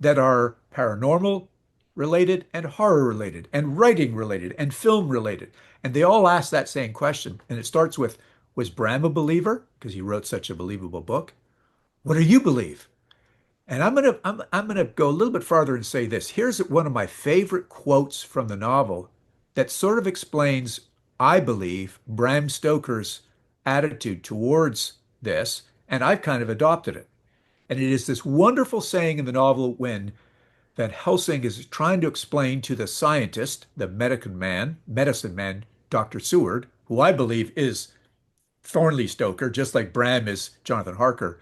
that are paranormal related and horror related and writing related and film related. And they all ask that same question. And it starts with, was Bram a believer? Because he wrote such a believable book. What do you believe? And I'm gonna go a little bit farther and say this. Here's one of my favorite quotes from the novel that sort of explains, I believe, Bram Stoker's attitude towards this, and I've kind of adopted it. And it is this wonderful saying in the novel when Van Helsing is trying to explain to the scientist, the medicine man, Dr. Seward, who I believe is Thornley Stoker, just like Bram is Jonathan Harker,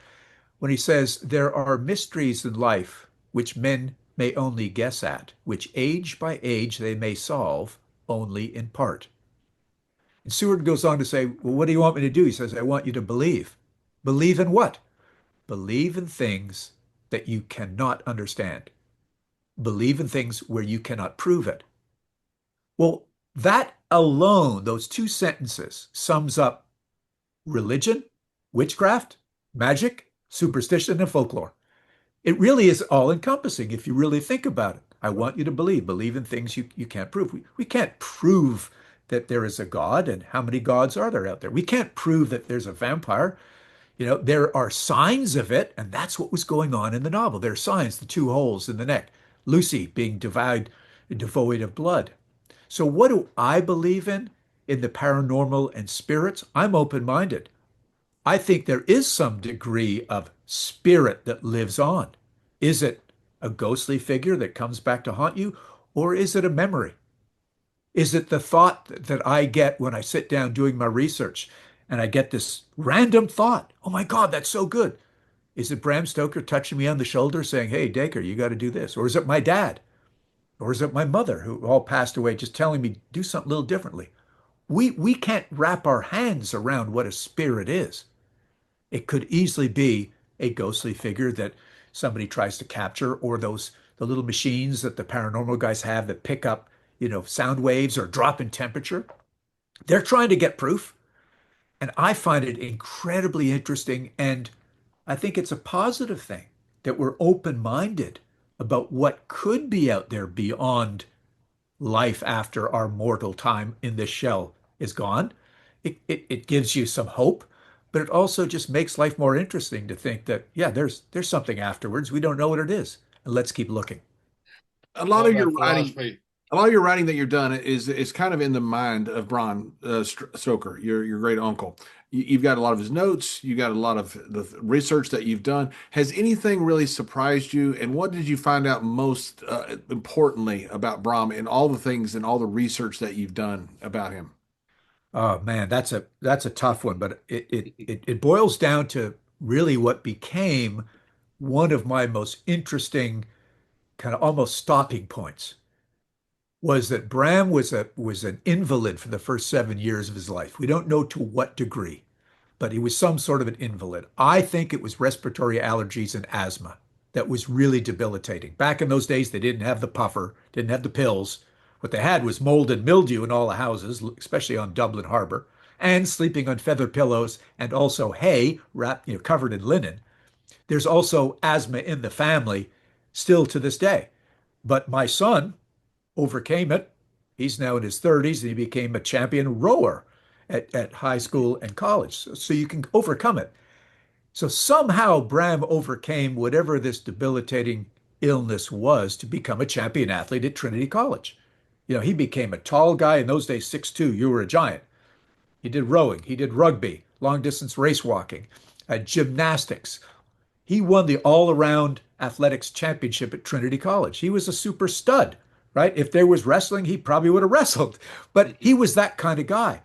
when he says, there are mysteries in life which men may only guess at, which age by age they may solve only in part. And Seward goes on to say, well, what do you want me to do? He says, I want you to believe. Believe in what? Believe in things that you cannot understand. Believe in things where you cannot prove it. Well, that alone, those two sentences, sums up religion, witchcraft, magic, superstition, and folklore. It really is all encompassing if you really think about it. I want you to believe in things you can't prove. We can't prove that there is a God, and how many gods are there out there? We can't prove that there's a vampire. There are signs of it, and that's what was going on in the novel. There are signs, the two holes in the neck, Lucy being devoid of blood. So what do I believe in the paranormal and spirits? I'm open-minded. I think there is some degree of spirit that lives on. Is it a ghostly figure that comes back to haunt you, or is it a memory? Is it the thought that I get when I sit down doing my research and I get this random thought? Oh my God, that's so good. Is it Bram Stoker touching me on the shoulder saying, hey, Daker, you got to do this? Or is it my dad? Or is it my mother who all passed away just telling me do something a little differently? We can't wrap our hands around what a spirit is. It could easily be a ghostly figure that somebody tries to capture, or the little machines that the paranormal guys have that pick up, sound waves or drop in temperature. They're trying to get proof. And I find it incredibly interesting. And I think it's a positive thing that we're open-minded about what could be out there beyond life after our mortal time in this shell is gone. It gives you some hope, but it also just makes life more interesting to think that, yeah, there's something afterwards. We don't know what it is. And let's keep looking. A lot Love of your that writing philosophy. a lot of your writing that you've done is kind of in the mind of Bram Stoker, your great uncle. You've got a lot of his notes. You got a lot of the research that you've done. Has anything really surprised you? And what did you find out most importantly about Bram and all the things and all the research that you've done about him? Oh man, that's a tough one, but it boils down to really what became one of my most interesting kind of almost stopping points was that Bram was an invalid for the first 7 years of his life. We don't know to what degree, but he was some sort of an invalid. I think it was respiratory allergies and asthma that was really debilitating. Back in those days, they didn't have the puffer, didn't have the pills. What they had was mold and mildew in all the houses, especially on Dublin Harbor, and sleeping on feather pillows and also hay wrapped, covered in linen. There's also asthma in the family still to this day. But my son overcame it. He's now in his 30s and he became a champion rower at high school and college. So you can overcome it. So somehow Bram overcame whatever this debilitating illness was to become a champion athlete at Trinity College. He became a tall guy. In those days, 6'2", you were a giant. He did rowing, he did rugby, long distance race walking, gymnastics. He won the all around athletics championship at Trinity College. He was a super stud, right? If there was wrestling, he probably would have wrestled, but he was that kind of guy.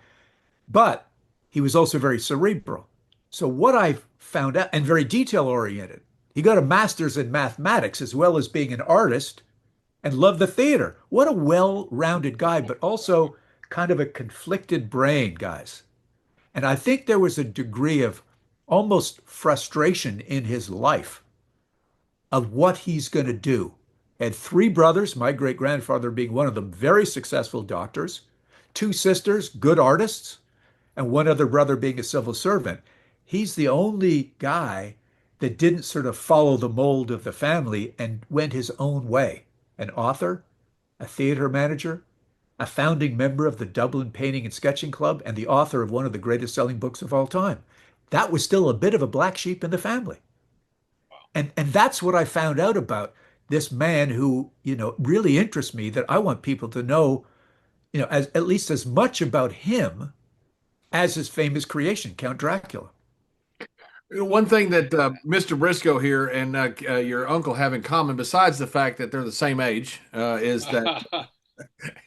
But he was also very cerebral. So what I found out, and very detail oriented, he got a master's in mathematics as well as being an artist and loved the theater. What a well rounded guy, but also kind of a conflicted brain, guys. And I think there was a degree of almost frustration in his life of what he's going to do. Had three brothers, my great grandfather being one of them, very successful doctors, two sisters, good artists, and one other brother being a civil servant. He's the only guy that didn't sort of follow the mold of the family and went his own way. An author, a theater manager, a founding member of the Dublin Painting and Sketching Club, and the author of one of the greatest selling books of all time. That was still a bit of a black sheep in the family. And that's what I found out about this man who, really interests me, that I want people to know, as at least as much about him as his famous creation, Count Dracula. One thing that Mr. Briscoe here and your uncle have in common, besides the fact that they're the same age, is that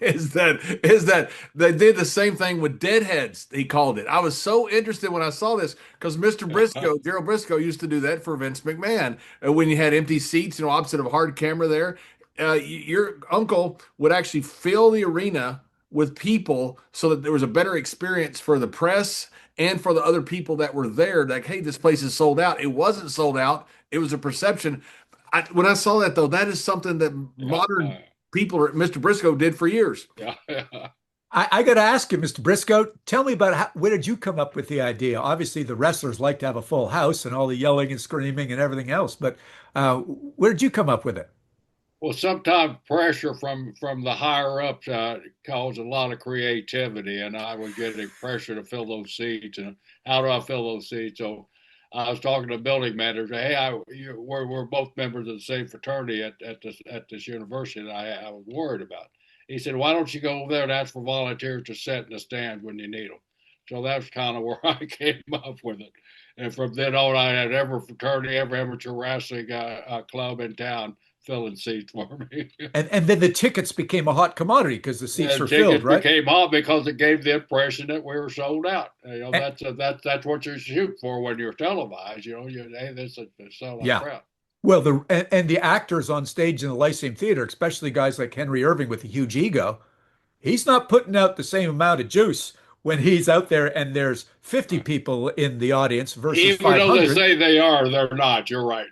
is that they did the same thing with deadheads, he called it. I was so interested when I saw this because Mr. Briscoe, Gerald Briscoe, used to do that for Vince McMahon. When you had empty seats, opposite of a hard camera there, your uncle would actually fill the arena with people so that there was a better experience for the press and for the other people that were there. Like, hey, this place is sold out. It wasn't sold out. It was a perception. When I saw that, though, that is something that modern people, Mr. Briscoe, did for years. Yeah. I got to ask you, Mr. Briscoe, tell me about where did you come up with the idea? Obviously, the wrestlers like to have a full house and all the yelling and screaming and everything else, but where did you come up with it? Well, sometimes pressure from the higher ups caused a lot of creativity, and I was getting pressure to fill those seats. And how do I fill those seats? So I was talking to the building manager. Hey, we're both members of the same fraternity at this university that I was worried about. He said, "Why don't you go over there and ask for volunteers to sit in the stands when you need them?" So that's kind of where I came up with it. And from then on, I had every fraternity, every amateur wrestling club in town filling seats for me. And then the tickets became a hot commodity because the seats And were filled, tickets right? became hot because it gave the impression that we were sold out. And, That's what you shoot for when you're televised. Hey, this is a sellout yeah. crowd. Well, and the actors on stage in the Lyceum Theater, especially guys like Henry Irving with a huge ego, he's not putting out the same amount of juice when he's out there and there's 50 people in the audience versus Even though they 500. say they are, they're not. You're right.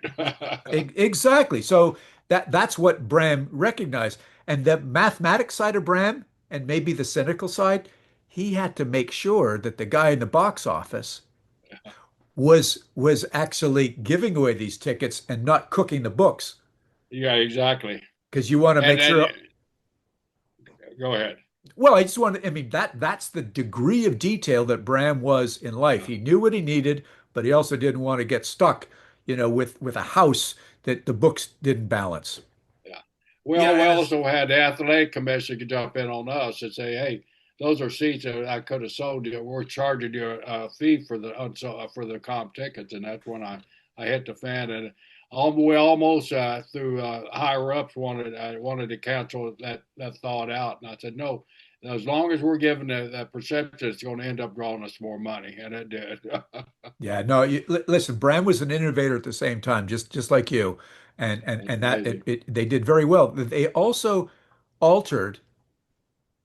Exactly. So that's what Bram recognized. And the mathematics side of Bram, and maybe the cynical side, he had to make sure that the guy in the box office was actually giving away these tickets and not cooking the books. Yeah, exactly. Because you want to make And sure. go ahead. Well, I just want to, I mean, that's the degree of detail that Bram was in life. He knew what he needed, but he also didn't want to get stuck, with a house that the books didn't balance. Yeah. Well, we Yeah, also had the athletic commission could jump in on us and say, "Hey, those are seats that I could have sold you. We're charging you a fee for the comp tickets," and that's when I hit the fan, and we almost through higher ups wanted to cancel that thought out, and I said no. as long as we're given that perception, it's going to end up drawing us more money, and it did. Yeah, no, listen, Bram was an innovator at the same time, just like you. And That's that amazing. they did very well. They also altered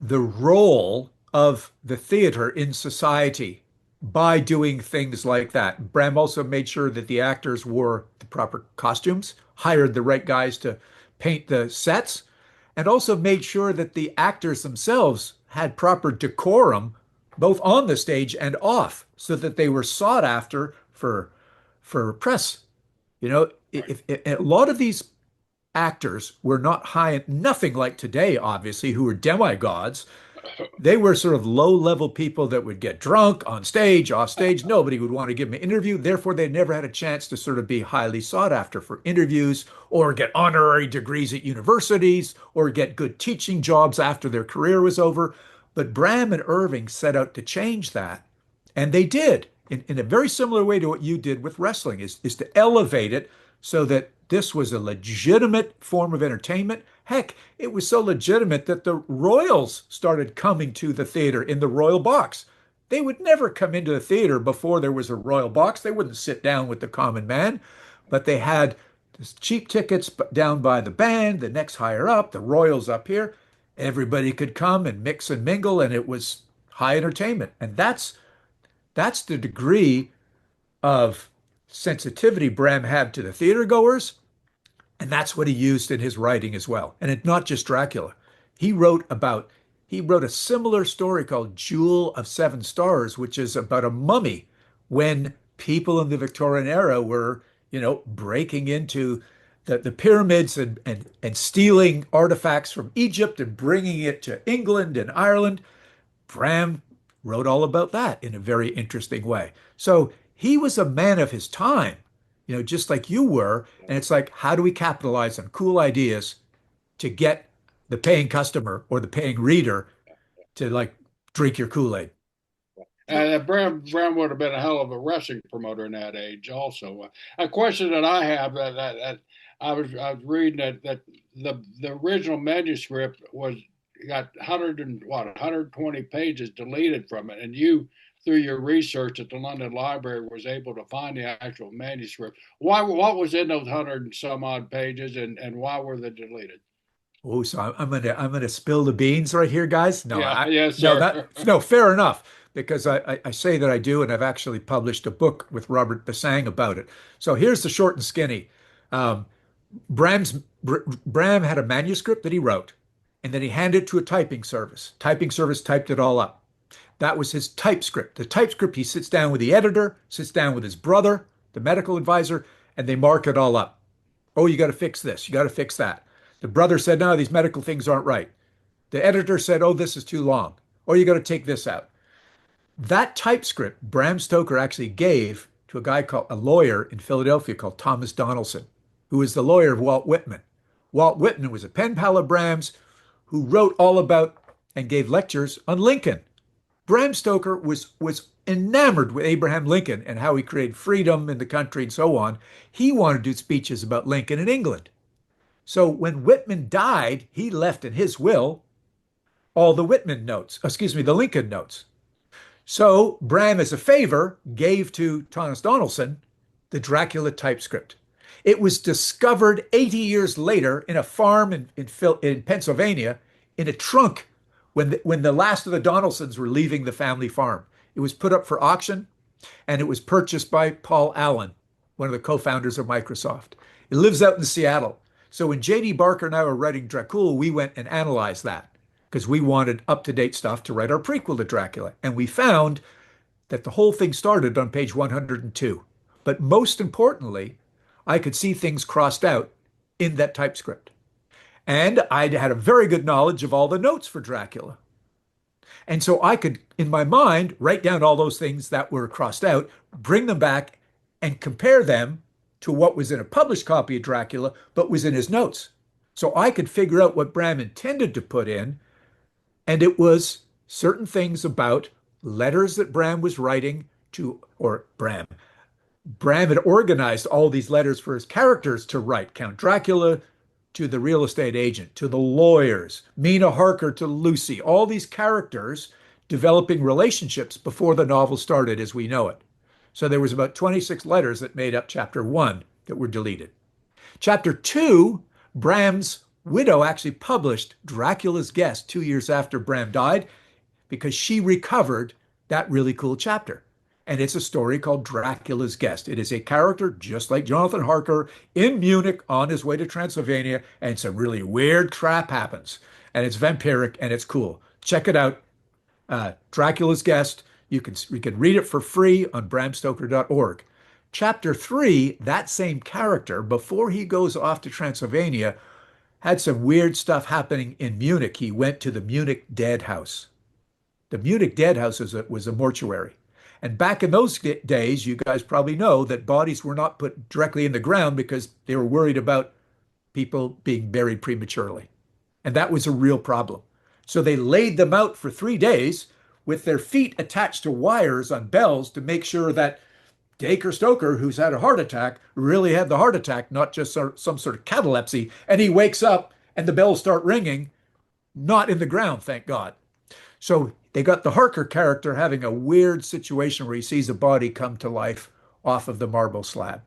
the role of the theater in society by doing things like that. Bram also made sure that the actors wore the proper costumes, hired the right guys to paint the sets, and also made sure that the actors themselves had proper decorum both on the stage and off so that they were sought after for press. You know, Right. if a lot of these actors were not high, nothing like today, obviously, who were demigods. They were sort of low-level people that would get drunk on stage, off stage. Nobody would want to give them an interview. Therefore, they never had a chance to sort of be highly sought after for interviews or get honorary degrees at universities or get good teaching jobs after their career was over. But Bram and Irving set out to change that. And they did in a very similar way to what you did with wrestling, is to elevate it so that this was a legitimate form of entertainment. Heck, it was so legitimate that the royals started coming to the theater in the royal box. They would never come into the theater before there was a royal box. They wouldn't sit down with the common man, but they had cheap tickets down by the band, the next higher up, the royals up here. Everybody could come and mix and mingle, and it was high entertainment. And that's the degree of sensitivity Bram had to the theater goers, and that's what he used in his writing as well. And it's not just Dracula. He wrote about he wrote a similar story called Jewel of Seven Stars, which is about a mummy when people in the Victorian era were, breaking into the pyramids and stealing artifacts from Egypt and bringing it to England and Ireland. Bram wrote all about that in a very interesting way. So he was a man of his time, just like you were. And it's like, how do we capitalize on cool ideas to get the paying customer or the paying reader to like drink your Kool-Aid? Bram would have been a hell of a wrestling promoter in that age. Also, a question that I have that I was reading that the original manuscript was got 120 pages deleted from it, and you through your research at the London Library was able to find the actual manuscript. Why what was in those hundred and some odd pages, and why were they deleted? Oh, so I'm gonna spill the beans right here, guys. No, Yeah, yes, no, sir. fair enough, because I say that I do, and I've actually published a book with Robert Basang about it. So here's the short and skinny. Um, Bram had a manuscript that he wrote, and then he handed it to a typing service. Typing service typed it all up. That was his typescript. The typescript, he sits down with the editor, sits down with his brother, the medical advisor, and they mark it all up. Oh, you got to fix this. You got to fix that. The brother said, no, these medical things aren't right. The editor said, oh, this is too long. Or you got to take this out. That typescript, Bram Stoker actually gave to a lawyer in Philadelphia called Thomas Donaldson, who was the lawyer of Walt Whitman. Walt Whitman was a pen pal of Bram's who wrote all about and gave lectures on Lincoln. Bram Stoker was enamored with Abraham Lincoln and how he created freedom in the country and so on. He wanted to do speeches about Lincoln in England. So when Whitman died, he left in his will all the Whitman notes, excuse me, the Lincoln notes. So Bram, as a favor, gave to Thomas Donaldson the Dracula typescript. It was discovered 80 years later in a farm in Pennsylvania in a trunk when the last of the Donaldsons were leaving the family farm. It was put up for auction, and it was purchased by Paul Allen, one of the co-founders of Microsoft. It lives out in Seattle. So when J.D. Barker and I were writing Dracula, we went and analyzed that because we wanted up-to-date stuff to write our prequel to Dracula. And we found that the whole thing started on page 102. But most importantly, I could see things crossed out in that typescript. And I had a very good knowledge of all the notes for Dracula. And so I could, in my mind, write down all those things that were crossed out, bring them back, and compare them to what was in a published copy of Dracula, but was in his notes. So I could figure out what Bram intended to put in, and it was certain things about letters that Bram was writing to, or Bram had organized all these letters for his characters to write. Count Dracula, to the real estate agent, to the lawyers, Mina Harker to Lucy, all these characters developing relationships before the novel started as we know it. So there was about 26 letters that made up chapter one that were deleted. Chapter two, Bram's widow actually published Dracula's Guest 2 years after Bram died because she recovered that really cool chapter. And it's a story called Dracula's Guest. It is a character just like Jonathan Harker in Munich on his way to Transylvania, and some really weird crap happens. And it's vampiric and it's cool. Check it out. Dracula's Guest. You can read it for free on bramstoker.org. Chapter three, that same character, before he goes off to Transylvania, had some weird stuff happening in Munich. He went to the Munich Dead House. The Munich Dead House was a mortuary. And back in those days, you guys probably know that bodies were not put directly in the ground because they were worried about people being buried prematurely. And that was a real problem. So they laid them out for 3 days with their feet attached to wires on bells to make sure that Dacre Stoker, who's had a heart attack, really had the heart attack, not just some sort of catalepsy. And he wakes up and the bells start ringing, not in the ground, thank God. So they got the Harker character having a weird situation where he sees a body come to life off of the marble slab.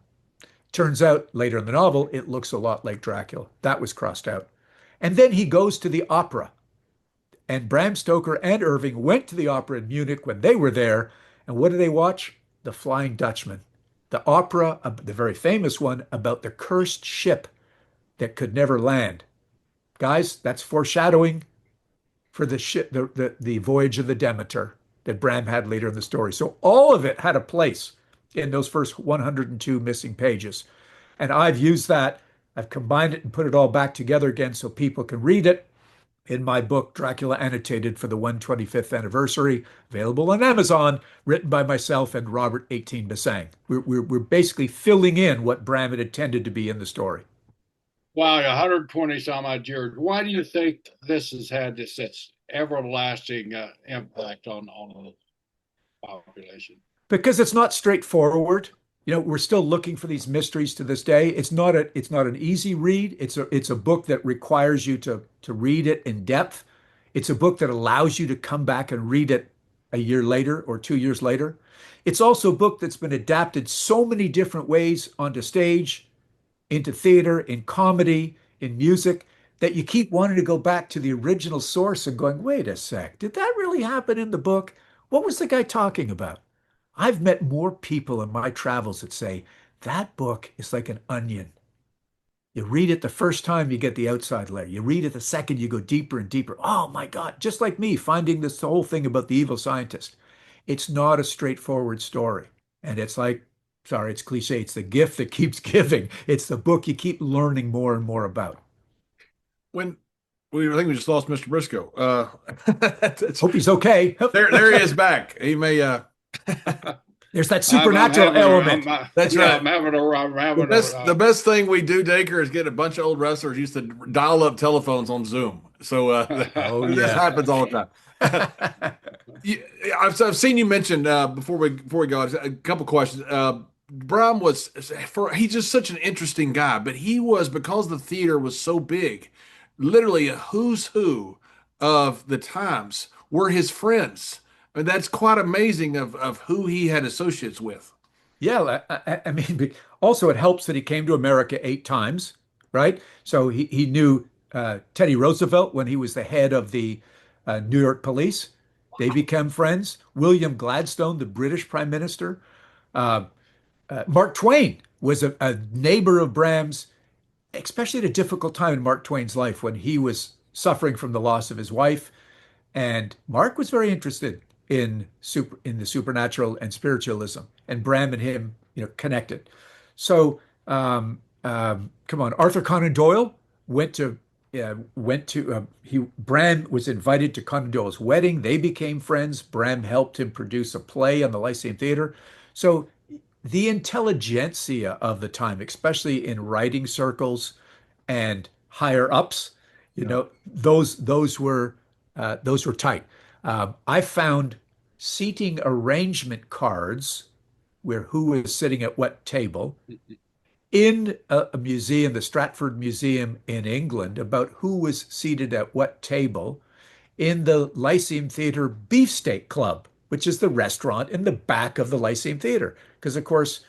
Turns out later in the novel, it looks a lot like Dracula. That was crossed out. And then he goes to the opera. And Bram Stoker and Irving went to the opera in Munich when they were there. And what did they watch? The Flying Dutchman. The opera, the very famous one, about the cursed ship that could never land. Guys, that's foreshadowing for the ship, the voyage of the Demeter that Bram had later in the story. So all of it had a place in those first 102 missing pages. And I've used that. I've combined it and put it all back together again so people can read it in my book, Dracula Annotated for the 125th Anniversary, available on Amazon, written by myself and Robert 18 Bassang. We're basically filling in what Bram had intended to be in the story. Wow, 120 some odd years. Why do you think this has had this everlasting impact on the population? Because it's not straightforward. You know, we're still looking for these mysteries to this day. It's not an easy read. It's a book that requires you to read it in depth. It's a book that allows you to come back and read it a year later or 2 years later. It's also a book that's been adapted so many different ways onto stage, into theater, in comedy, in music, that you keep wanting to go back to the original source and going, wait a sec, did that really happen in the book? What was the guy talking about? I've met more people in my travels that say that book is like an onion. You read it the first time, you get the outside layer. You read it the second, you go deeper and deeper. Oh my God, just like me finding this whole thing about the evil scientist. It's not a straightforward story. And it's like, sorry, it's cliche. It's the gift that keeps giving. It's the book you keep learning more and more about. When I think we just lost Mr. Briscoe. Hope he's okay. There he is back. He may There's that supernatural element. That's right. The best thing we do, Daker, is get a bunch of old wrestlers used to dial up telephones on Zoom. So this happens all the time. I've seen you mention before we go, a couple questions. Bram he's just such an interesting guy, but he was, because the theater was so big, literally a who's who of the times were his friends. I mean, that's quite amazing of who he had associates with. Yeah, I mean, also it helps that he came to America 8 times, right? So he knew Teddy Roosevelt when he was the head of the New York police. They became friends. William Gladstone, the British Prime Minister. Mark Twain was a neighbor of Bram's, especially at a difficult time in Mark Twain's life when he was suffering from the loss of his wife. And Mark was very interested in the supernatural and spiritualism, and Bram and him, connected. So, come on, Arthur Conan Doyle Bram was invited to Conan Doyle's wedding. They became friends. Bram helped him produce a play on the Lyceum Theater. So the intelligentsia of the time, especially in writing circles and higher ups, those were tight. I found seating arrangement cards where who was sitting at what table in a museum, the Stratford Museum in England, about who was seated at what table in the Lyceum Theatre Beefsteak Club, which is the restaurant in the back of the Lyceum Theatre. Because, of course,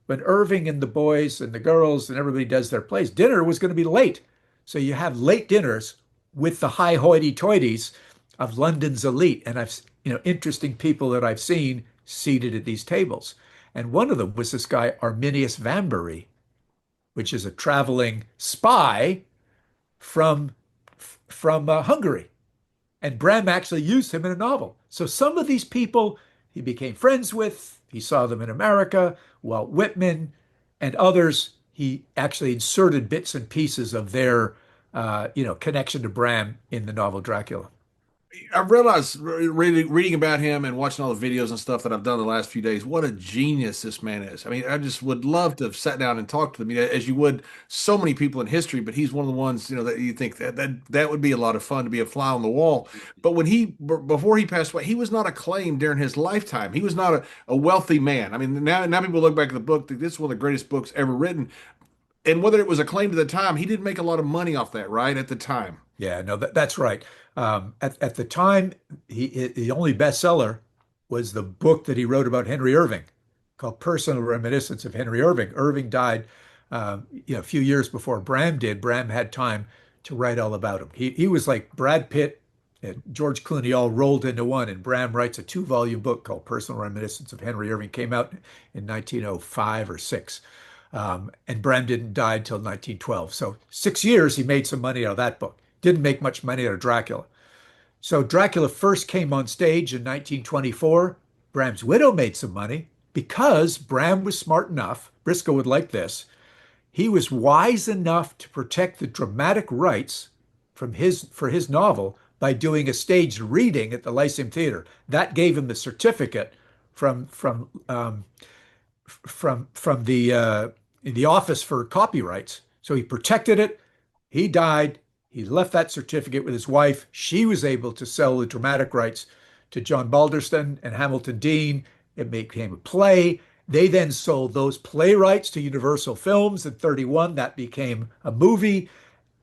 when Irving and the boys and the girls and everybody does their plays, dinner was going to be late. So you have late dinners with the high hoity-toities of London's elite. And I've, interesting people that I've seen seated at these tables. And one of them was this guy, Arminius Vanbury, which is a traveling spy from Hungary. And Bram actually used him in a novel. So some of these people he became friends with, he saw them in America, Walt Whitman, and others. He actually inserted bits and pieces of their, connection to Bram in the novel Dracula. I realized reading about him and watching all the videos and stuff that I've done the last few days, what a genius this man is. I mean, I just would love to have sat down and talked to him, as you would so many people in history, but he's one of the ones, that you think that would be a lot of fun to be a fly on the wall. But before he passed away, he was not acclaimed during his lifetime. He was not a wealthy man. I mean, now people look back at the book, this is one of the greatest books ever written. And whether it was acclaimed at the time, he didn't make a lot of money off that, right? At the time. Yeah, no, that's right. At the time, the only bestseller was the book that he wrote about Henry Irving, called Personal Reminiscence of Henry Irving. Irving died, a few years before Bram did. Bram had time to write all about him. He was like Brad Pitt and George Clooney all rolled into one, and Bram writes a two-volume book called Personal Reminiscence of Henry Irving. Came out in 1905 or six. And Bram didn't die until 1912. So 6 years he made some money out of that book. Didn't make much money out of Dracula. So Dracula first came on stage in 1924. Bram's widow made some money because Bram was smart enough. Brisco would like this. He was wise enough to protect the dramatic rights for his novel by doing a staged reading at the Lyceum Theatre. That gave him the certificate from the Office for Copyrights. So he protected it. He died. He left that certificate with his wife. She was able to sell the dramatic rights to John Balderston and Hamilton Dean. It became a play. They then sold those play rights to Universal Films in 31. That became a movie.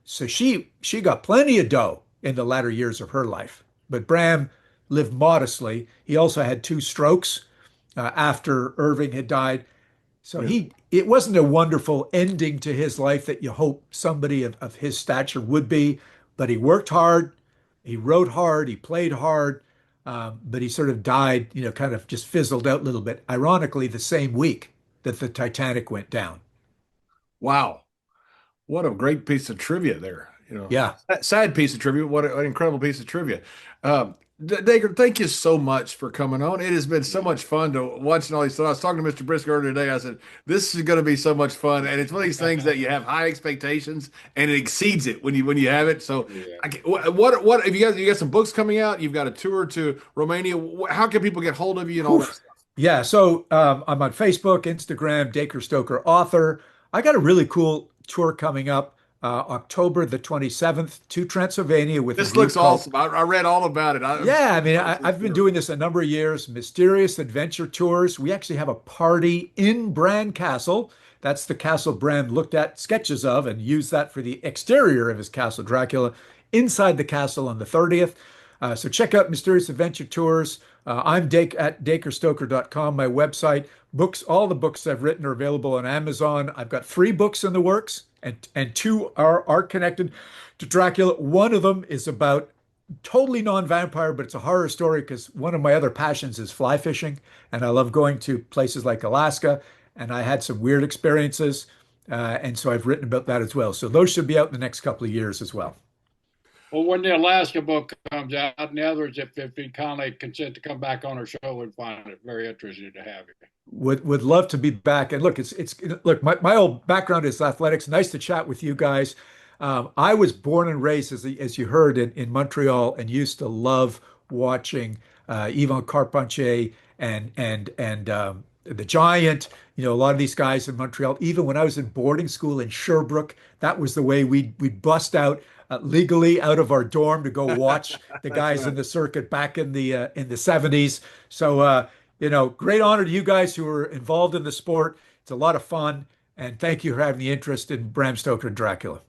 So she got plenty of dough in the latter years of her life. But Bram lived modestly. He also had two strokes after Irving had died. So it wasn't a wonderful ending to his life that you hope somebody of his stature would be, but he worked hard, he wrote hard, he played hard, but he sort of died, kind of just fizzled out a little bit. Ironically, the same week that the Titanic went down. Wow. What a great piece of trivia there. Yeah. Sad piece of trivia. What an incredible piece of trivia. Daker, thank you so much for coming on. It has been so much fun to watching all these stuff. I was talking to Mr. Briscoe earlier today. I said, this is going to be so much fun. And it's one of these things that you have high expectations and it exceeds it when you have it. So Yeah. what if you got some books coming out? You've got a tour to Romania. How can people get hold of you and all that stuff? Yeah, so I'm on Facebook, Instagram, Dacre Stoker author. I got a really cool tour coming up October the 27th to Transylvania with a This group looks called awesome. I read all about it. Yeah, I mean, I've been doing this a number of years, mysterious adventure tours. We actually have a party in Bran Castle. That's the castle Bram looked at sketches of and used that for the exterior of his castle, Dracula, inside the castle on the 30th. So check out Mysterious Adventure Tours. I'm at dakerstoker.com, my website. Books, all the books I've written are available on Amazon. I've got 3 books in the works, and 2 are connected to Dracula. One of them is about totally non-vampire, but it's a horror story because one of my other passions is fly fishing, and I love going to places like Alaska, and I had some weird experiences, and so I've written about that as well. So those should be out in the next couple of years as well. Well, when the Alaska book comes out, and the others, if you kindly consent to come back on our show, we'd find it very interesting to have you. Would love to be back. And look, look, my old background is athletics. Nice to chat with you guys. I was born and raised, as you heard, in Montreal, and used to love watching Yvan Carpentier and the Giant. A lot of these guys in Montreal. Even when I was in boarding school in Sherbrooke, that was the way we'd bust out legally out of our dorm to go watch the guys in the circuit back in the 70s. So great honor to you guys who are involved in the sport. It's a lot of fun, And thank you for having the interest in Bram Stoker and Dracula.